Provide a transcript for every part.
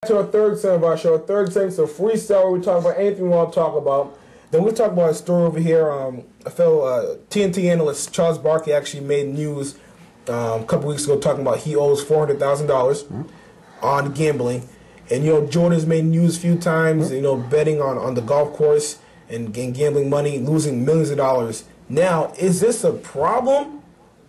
To our third segment of our show. Third segment is a freestyle where we talk about anything we want to talk about. Then we talk about a story over here. A fellow TNT analyst, Charles Barkley, actually made news a couple weeks ago talking about he owes $400,000 on gambling. And, Jordan's made news a few times, betting on the golf course and gambling money, losing millions of dollars. Now, is this a problem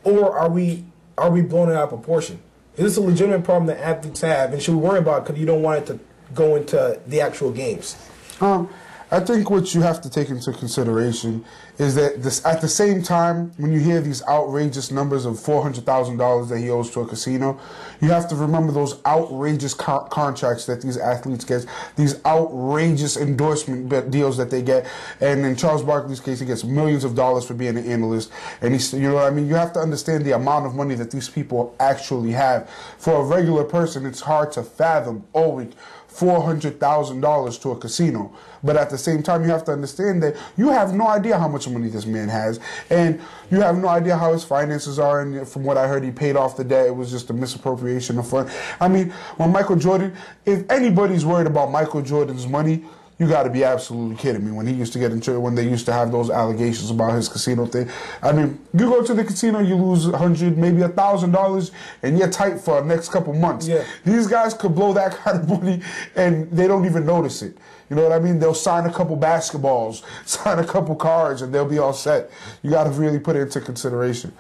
or are we blowing it out of proportion? Is this a legitimate problem that athletes have, and should we worry about it because you don't want it to go into the actual games? I think what you have to take into consideration is that at the same time, when you hear these outrageous numbers of $400,000 that he owes to a casino, you have to remember those outrageous contracts that these athletes get, these outrageous endorsement deals that they get. And in Charles Barkley's case, he gets millions of dollars for being an analyst. And he's, you have to understand the amount of money that these people actually have. For a regular person, it's hard to fathom owing $400,000 to a casino. But at the same time, you have to understand that you have no idea how much money this man has, and you have no idea how his finances are. And from what I heard, he paid off the debt. It was just a misappropriation of funds. I mean, when Michael Jordan, if anybody's worried about Michael Jordan's money, you got to be absolutely kidding me. When he used to get in trouble, when they used to have those allegations about his casino thing. I mean, you go to the casino, you lose $100, maybe $1,000, and you're tight for the next couple months. Yeah. These guys could blow that kind of money, and they don't even notice it. You know what I mean? They'll sign a couple basketballs, sign a couple cards, and they'll be all set. You got to really put it into consideration.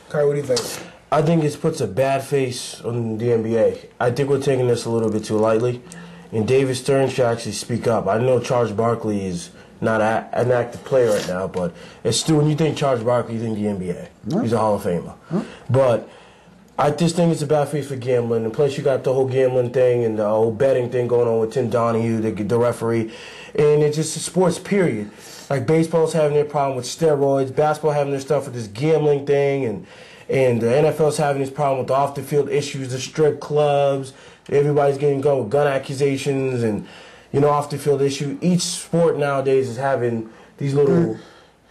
Kai, what do you think? I think it puts a bad face on the NBA. I think we're taking this a little bit too lightly. And David Stern should actually speak up. I know Charles Barkley is not an active player right now, but it's still, when you think Charles Barkley, you think the NBA. He's a Hall of Famer. But I just think it's a bad face for gambling. And plus, you got the whole gambling thing and the whole betting thing going on with Tim Donahue, the referee. And it's just a sports, period. Like baseball's having their problem with steroids, basketball having their stuff with this gambling thing, and the NFL's having this problem with the off-the-field issues, the strip clubs. Everybody's getting going with gun accusations and, off-the-field issue. Each sport nowadays is having these little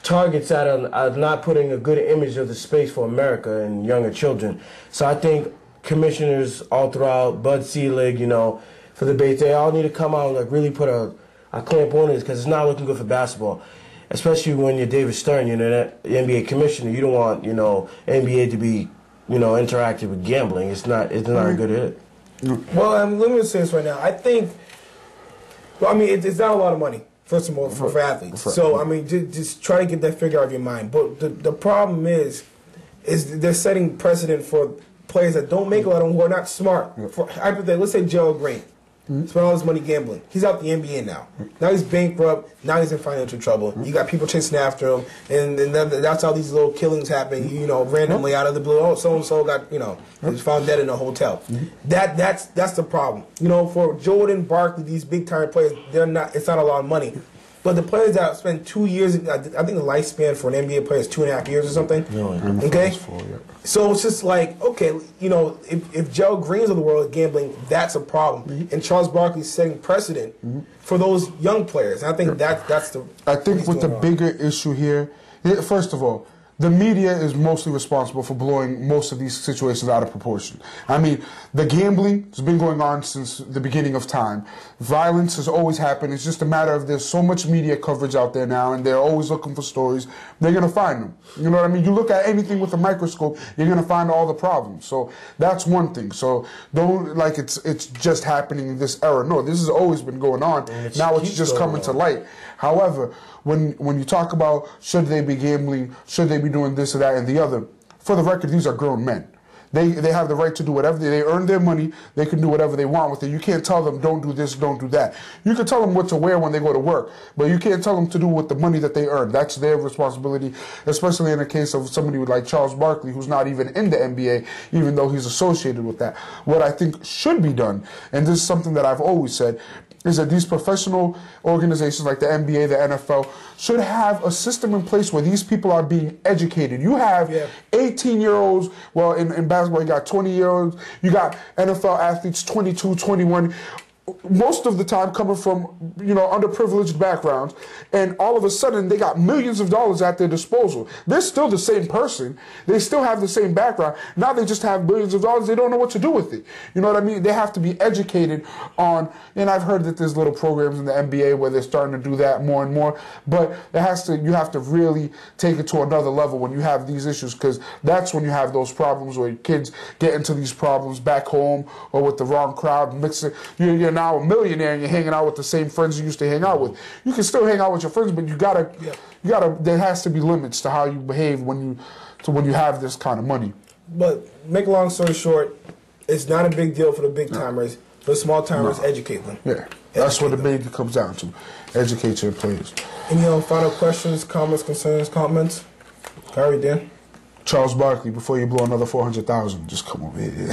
targets that are not putting a good image of the space for America and younger children. So I think commissioners all throughout, Bud Selig, for the base, they all need to come out and really put a clamp on this because it's not looking good for basketball. Especially when you're David Stern, the NBA commissioner. You don't want, NBA to be, interactive with gambling. It's not a good hit. Well, let me say this right now. I think, it's not a lot of money, first of all, for athletes. So, just try to get that figure out of your mind. But the problem is they're setting precedent for players that don't make a lot of money, who are not smart. For hypothetically, let's say Gerald Green. Spent all his money gambling. He's out the NBA now. Now he's bankrupt. Now he's in financial trouble. You got people chasing after him, and that's how these little killings happen. Randomly out of the blue. Oh, so and so got was found dead in a hotel. That's the problem. For Jordan, Barkley, these big time players, they're not. It's not a lot of money. But the players that spend 2 years, I think the lifespan for an NBA player is 2.5 years or something. Okay? So it's just like, okay, if Joe Greens of the world is gambling, that's a problem. And Charles Barkley's setting precedent for those young players. And I think that's the... I think with the bigger issue here, first of all, the media is mostly responsible for blowing most of these situations out of proportion. The gambling has been going on since the beginning of time. Violence has always happened. It's just a matter of there's so much media coverage out there now, and they're always looking for stories. They're going to find them. You know what I mean? You look at anything with a microscope, you're going to find all the problems. So that's one thing. So don't like it's just happening in this era. No, this has always been going on. Now it's just coming to light. However, when you talk about should they be gambling, should they be doing this or that and the other, for the record, these are grown men. They have the right to do whatever. They earn their money. They can do whatever they want with it. You can't tell them, don't do this, don't do that. You can tell them what to wear when they go to work, but you can't tell them to do with the money that they earn. That's their responsibility, especially in the case of somebody like Charles Barkley, who's not even in the NBA, even though he's associated with that. What I think should be done, and this is something that I've always said, is that these professional organizations like the NBA, the NFL, should have a system in place where these people are being educated. You have 18-year-olds, well, in basketball, you got 20-year-olds, you got NFL athletes, 22, 21. most of the time coming from, underprivileged backgrounds, and all of a sudden they got millions of dollars at their disposal. They're still the same person. They still have the same background. Now they just have billions of dollars. They don't know what to do with it. You know what I mean? They have to be educated on, and I've heard that there's little programs in the NBA where they're starting to do that more and more, but you have to really take it to another level when you have these issues, because that's when you have those problems where kids get into these problems back home or with the wrong crowd, mixing. You're now a millionaire and you're hanging out with the same friends you used to hang out with. You can still hang out with your friends, but you gotta. There has to be limits to how you behave when you have this kind of money. But make a long story short, it's not a big deal for the big timers. For the small timers, educate them. Yeah, that's what the big comes down to. Educate your players. Any final questions, comments, concerns, comments? Kyrie, Dan? Charles Barkley, before you blow another 400,000, just come over here.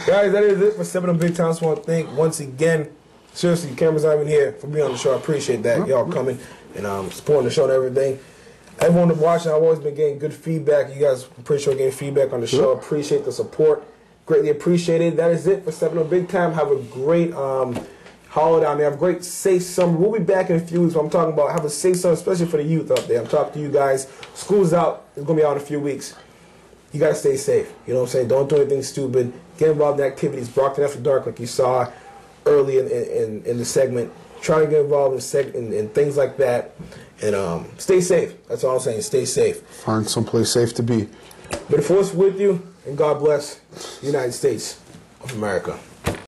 Guys, that is it for Steppin Up Big Time. I just want to thank once again, seriously, cameras not even here, for being on the show. I appreciate that. Y'all coming and supporting the show and everything. Everyone that's watching, I've always been getting good feedback. You guys, I'm pretty sure, getting feedback on the show. Appreciate the support. Greatly appreciated. That is it for Steppin Up Big Time. Have a great holiday out there. Have a great safe summer. We'll be back in a few weeks. I'm talking about have a safe summer, especially for the youth out there. I'm talking to you guys. School's out. It's going to be out in a few weeks. You got to stay safe. You know what I'm saying? Don't do anything stupid. Get involved in activities. Brockton After Dark, like you saw early in the segment. Try to get involved in things like that. And stay safe. That's all I'm saying. Stay safe. Find someplace safe to be. May the force with you, and God bless the United States of America.